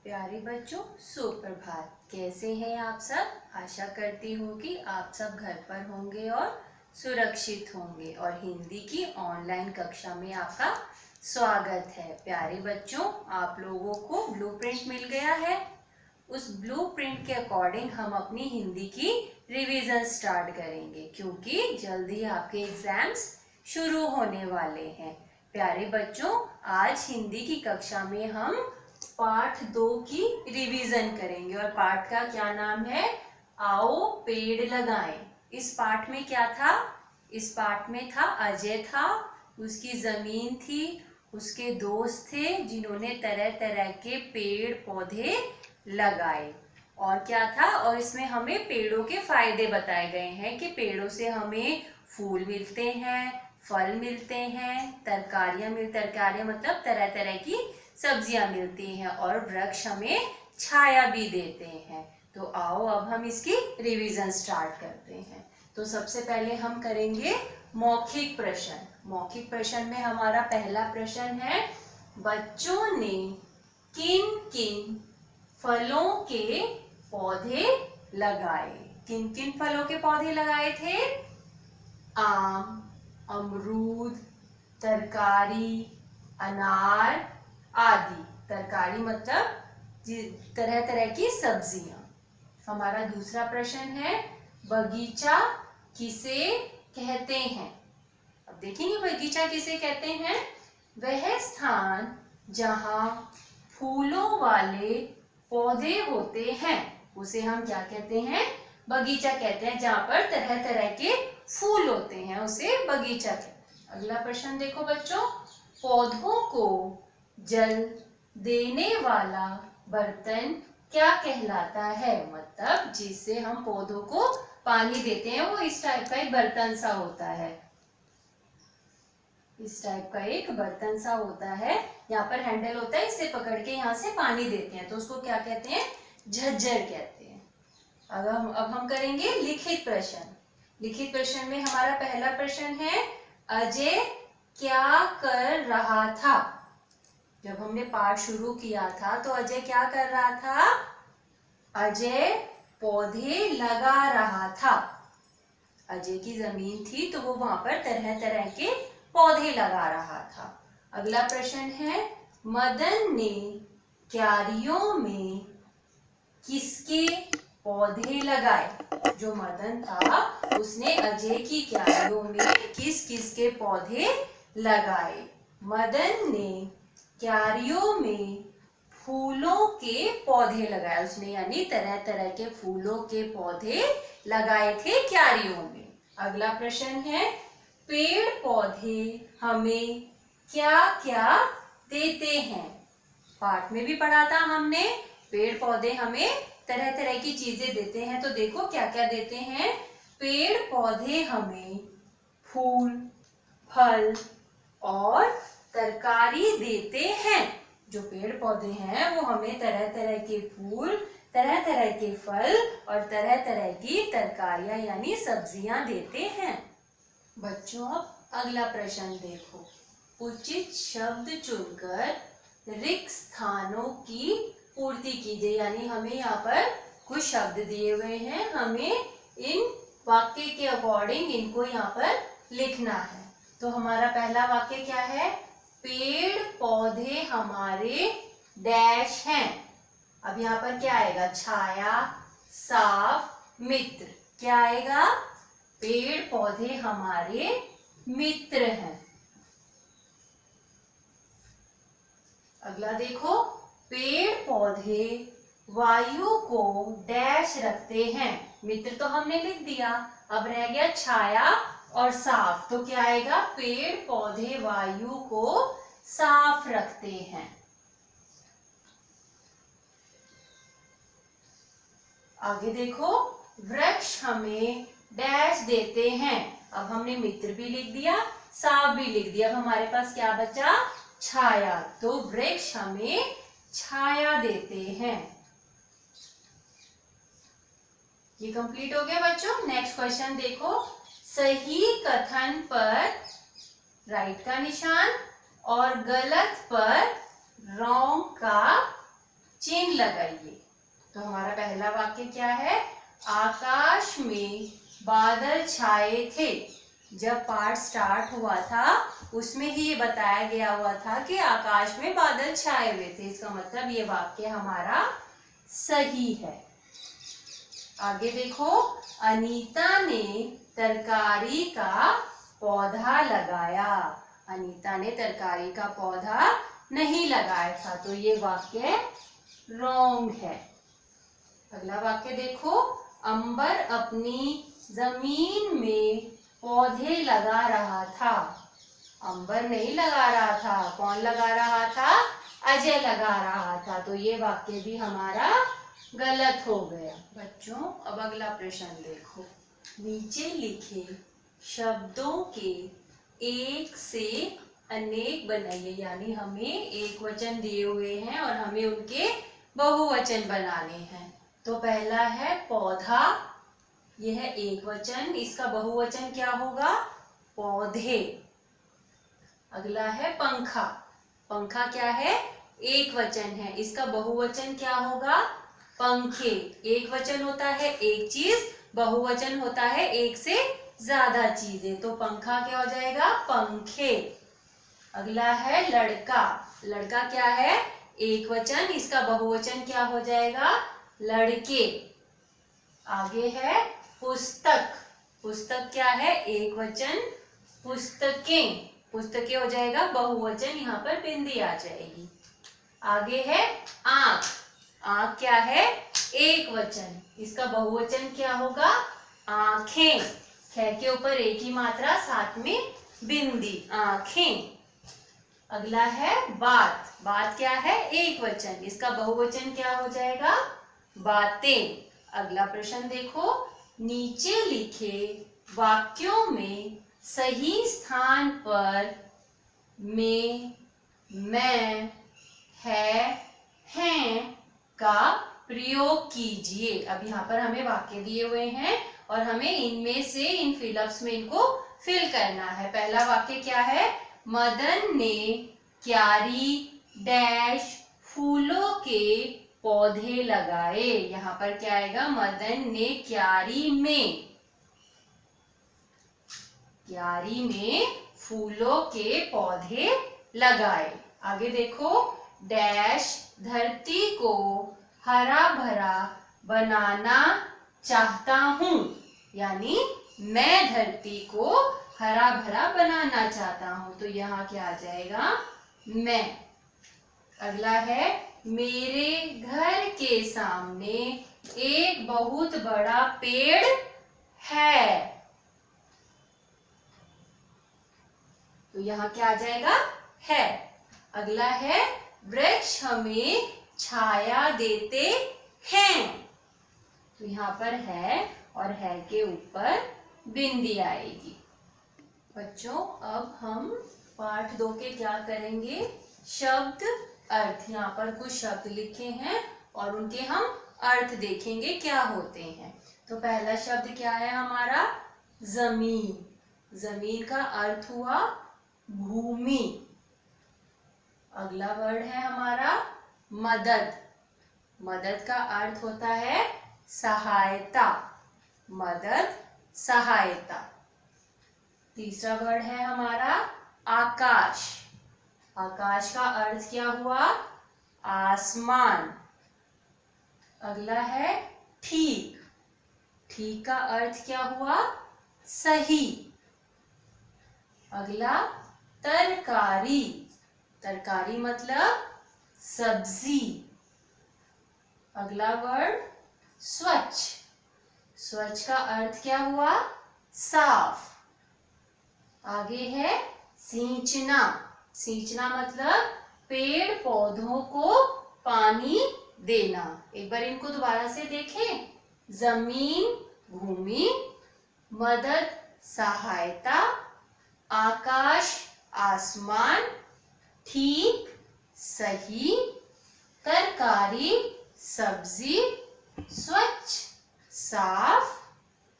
प्यारे बच्चों, सुप्रभात। कैसे हैं आप सब? आशा करती हूँ कि आप सब घर पर होंगे और सुरक्षित होंगे। और हिंदी की ऑनलाइन कक्षा में आपका स्वागत है। प्यारे बच्चों, आप लोगों को ब्लूप्रिंट मिल गया है। उस ब्लूप्रिंट के अकॉर्डिंग हम अपनी हिंदी की रिवीजन स्टार्ट करेंगे, क्योंकि जल्दी आपके एग्जाम्स शुरू होने वाले हैं। प्यारे बच्चों, आज हिंदी की कक्षा में हम पाठ 2 की रिवीजन करेंगे और पाठ का क्या नाम है? आओ पेड़ लगाएं। इस पाठ में क्या था? इस पाठ में था अजय था, उसकी जमीन थी, उसके दोस्त थे जिन्होंने तरह तरह के पेड़ पौधे लगाए। और क्या था? और इसमें हमें पेड़ों के फायदे बताए गए हैं कि पेड़ों से हमें फूल मिलते हैं, फल मिलते हैं, तरकारियां मतलब तरह तरह की सब्जियां मिलती हैं, और वृक्ष हमें छाया भी देते हैं। तो आओ अब हम इसकी रिवीजन स्टार्ट करते हैं। तो सबसे पहले हम करेंगे मौखिक प्रश्न। मौखिक प्रश्न में हमारा पहला प्रश्न है, बच्चों ने किन किन फलों के पौधे लगाए? किन किन फलों के पौधे लगाए थे? आम, अमरूद, तरकारी, अनार आदि। तरकारी मतलब तरह तरह की सब्जियां। हमारा दूसरा प्रश्न है, बगीचा किसे कहते हैं? अब देखेंगे बगीचा किसे कहते हैं। वह स्थान जहां फूलों वाले पौधे होते हैं उसे हम क्या कहते हैं? बगीचा कहते हैं। जहां पर तरह तरह के फूल होते हैं उसे बगीचा कहते हैं। अगला प्रश्न देखो बच्चों, पौधों को जल देने वाला बर्तन क्या कहलाता है? मतलब जिससे हम पौधों को पानी देते हैं वो इस टाइप का एक बर्तन सा होता है। इस टाइप का एक बर्तन सा होता है, यहाँ पर हैंडल होता है, इससे पकड़ के यहाँ से पानी देते हैं तो उसको क्या कहते हैं? झज्जर कहते हैं। अब हम करेंगे लिखित प्रश्न। लिखित प्रश्न में हमारा पहला प्रश्न है, अजय क्या कर रहा था? जब हमने पाठ शुरू किया था तो अजय क्या कर रहा था? अजय पौधे लगा रहा था। अजय की जमीन थी तो वो वहां पर तरह तरह के पौधे लगा रहा था। अगला प्रश्न है, मदन ने क्यारियों में किसके पौधे लगाए? जो मदन था उसने अजय की क्यारियों में किस किस के पौधे लगाए? मदन ने क्यारियों में फूलों के पौधे लगाए उसने, यानी तरह तरह के फूलों के पौधे लगाए थे क्यारियों में। अगला प्रश्न है, पेड़ पौधे हमें क्या क्या देते हैं? पाठ में भी पढ़ा था हमने, पेड़ पौधे हमें तरह तरह की चीजें देते हैं। तो देखो क्या क्या देते हैं। पेड़ पौधे हमें फूल, फल और तरकारी देते हैं। जो पेड़ पौधे हैं वो हमें तरह तरह के फूल, तरह तरह के फल और तरह तरह की तरकारियां यानी सब्जियां देते हैं। बच्चों अब अगला प्रश्न देखो, उचित शब्द चुनकर रिक्त स्थानों की पूर्ति कीजिए। यानी हमें यहाँ पर कुछ शब्द दिए हुए हैं, हमें इन वाक्य के अकॉर्डिंग इनको यहाँ पर लिखना है। तो हमारा पहला वाक्य क्या है? पेड़ पौधे हमारे डैश हैं। अब यहाँ पर क्या आएगा? छाया, साफ, मित्र। क्या आएगा? पेड़ पौधे हमारे मित्र हैं। अगला देखो, पेड़ पौधे वायु को डैश रखते हैं। मित्र तो हमने लिख दिया, अब रह गया छाया और साफ। तो क्या आएगा? पेड़ पौधे वायु को साफ रखते हैं। आगे देखो, वृक्ष हमें डैश देते हैं। अब हमने मित्र भी लिख दिया, साफ भी लिख दिया। अब हमारे पास क्या बचा? छाया। तो वृक्ष हमें छाया देते हैं। ये कंप्लीट हो गया बच्चों। नेक्स्ट क्वेश्चन देखो, सही कथन पर राइट का निशान और गलत पर रॉन्ग का चिन्ह चिन्ह लगाइए। तो हमारा पहला वाक्य क्या है? आकाश में बादल छाए थे। जब पाठ स्टार्ट हुआ था उसमें ही ये बताया गया हुआ था कि आकाश में बादल छाए हुए थे। इसका मतलब ये वाक्य हमारा सही है। आगे देखो, अनीता ने तरकारी का पौधा लगाया। अनीता ने तरकारी का पौधा नहीं लगाया था, तो ये वाक्य रॉन्ग है। अगला वाक्य देखो, अंबर अपनी जमीन में पौधे लगा रहा था। अंबर नहीं लगा रहा था, कौन लगा रहा था? अजय लगा रहा था। तो ये वाक्य भी हमारा गलत हो गया। बच्चों, अब अगला प्रश्न देखो। नीचे लिखे शब्दों के एक से अनेक बनाइए, यानी हमें एक वचन दिए हुए हैं और हमें उनके बहुवचन बनाने हैं। तो पहला है पौधा, यह है एक वचन, इसका बहुवचन क्या होगा? पौधे। अगला है पंखा। पंखा क्या है? एक वचन है, इसका बहुवचन क्या होगा? पंखे। एक वचन होता है एक चीज, बहुवचन होता है एक से ज्यादा चीजें। तो पंखा क्या हो जाएगा? पंखे। अगला है लड़का। लड़का क्या है? एक वचन, इसका बहुवचन क्या हो जाएगा? लड़के। आगे है पुस्तक। पुस्तक क्या है? एक वचन, पुस्तकें। पुस्तकें हो जाएगा बहुवचन, यहाँ पर बिंदी आ जाएगी। आगे है आंख। आंख क्या है? एक वचन, इसका बहुवचन क्या होगा? आंखें। ख के ऊपर एक ही मात्रा, साथ में बिंदी, आंखें। अगला है बात। बात क्या है? एक वचन, इसका बहुवचन क्या हो जाएगा? बातें। अगला प्रश्न देखो, नीचे लिखे वाक्यों में सही स्थान पर में, मैं, है, हैं का प्रयोग कीजिए। अब यहाँ पर हमें वाक्य दिए हुए हैं और हमें इनमें से इन फिलअप्स में इनको फिल करना है। पहला वाक्य क्या है? मदन ने क्यारी डैश फूलों के पौधे लगाए। यहाँ पर क्या आएगा? मदन ने क्यारी में फूलों के पौधे लगाए। आगे देखो, डैश धरती को हरा भरा बनाना चाहता हूँ, यानी मैं धरती को हरा भरा बनाना चाहता हूँ। तो यहाँ क्या आ जाएगा? मैं। अगला है, मेरे घर के सामने एक बहुत बड़ा पेड़ है। तो यहाँ क्या आ जाएगा? है। अगला है, वृक्ष हमें छाया देते हैं। तो यहाँ पर है और है के ऊपर बिंदी आएगी। बच्चों, अब हम पाठ 2 के क्या करेंगे? शब्द अर्थ। यहाँ पर कुछ शब्द लिखे हैं और उनके हम अर्थ देखेंगे क्या होते हैं। तो पहला शब्द क्या है हमारा? जमीन। जमीन का अर्थ हुआ भूमि। अगला वर्ड है हमारा मदद। मदद का अर्थ होता है सहायता। मदद, सहायता। तीसरा वर्ड है हमारा आकाश। आकाश का अर्थ क्या हुआ? आसमान। अगला है ठीक। ठीक का अर्थ क्या हुआ? सही। अगला तरकारी। तरकारी मतलब सब्जी। अगला वर्ड स्वच्छ। स्वच्छ का अर्थ क्या हुआ? साफ। आगे है सींचना। सींचना मतलब पेड़ पौधों को पानी देना। एक बार इनको दोबारा से देखें। जमीन भूमि, मदद सहायता, आकाश आसमान, ठीक सही, तरकारी सब्जी, स्वच्छ साफ,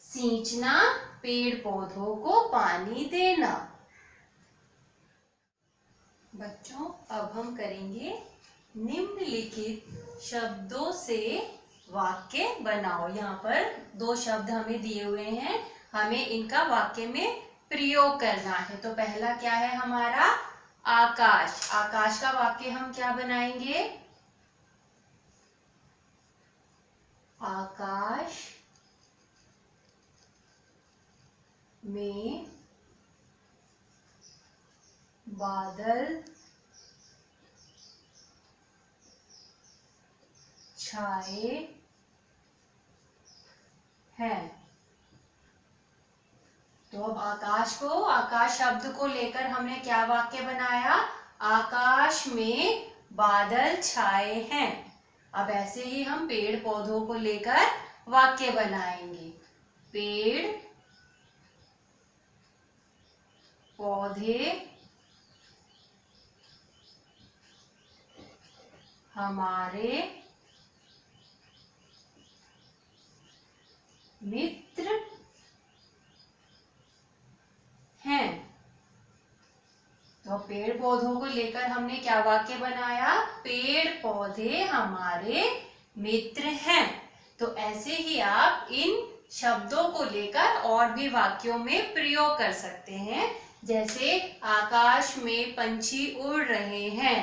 सींचना पेड़ पौधों को पानी देना। बच्चों, अब हम करेंगे निम्नलिखित शब्दों से वाक्य बनाओ। यहाँ पर 2 शब्द हमें दिए हुए हैं, हमें इनका वाक्य में प्रयोग करना है। तो पहला क्या है हमारा, आकाश। आकाश का वाक्य हम क्या बनाएंगे, आकाश में बादल छाए हैं। तो अब आकाश शब्द को लेकर हमने क्या वाक्य बनाया, आकाश में बादल छाए हैं। अब ऐसे ही हम पेड़ पौधों को लेकर वाक्य बनाएंगे। पेड़ पौधे हमारे मित्र हैं। तो पेड़ पौधों को लेकर हमने क्या वाक्य बनाया, पेड़ पौधे हमारे मित्र हैं। तो ऐसे ही आप इन शब्दों को लेकर और भी वाक्यों में प्रयोग कर सकते हैं। जैसे आकाश में पंछी उड़ रहे हैं,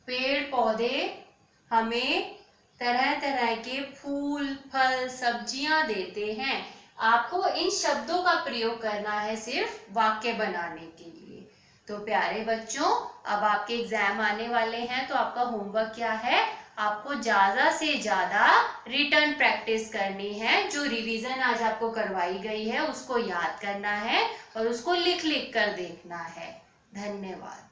पेड़ पौधे हमें तरह तरह के फूल फल सब्जियां देते हैं। आपको इन शब्दों का प्रयोग करना है सिर्फ वाक्य बनाने के लिए। तो प्यारे बच्चों, अब आपके एग्जाम आने वाले हैं, तो आपका होमवर्क क्या है, आपको ज्यादा से ज्यादा रिटन प्रैक्टिस करनी है। जो रिवीजन आज आपको करवाई गई है उसको याद करना है और उसको लिख लिख कर देखना है। धन्यवाद।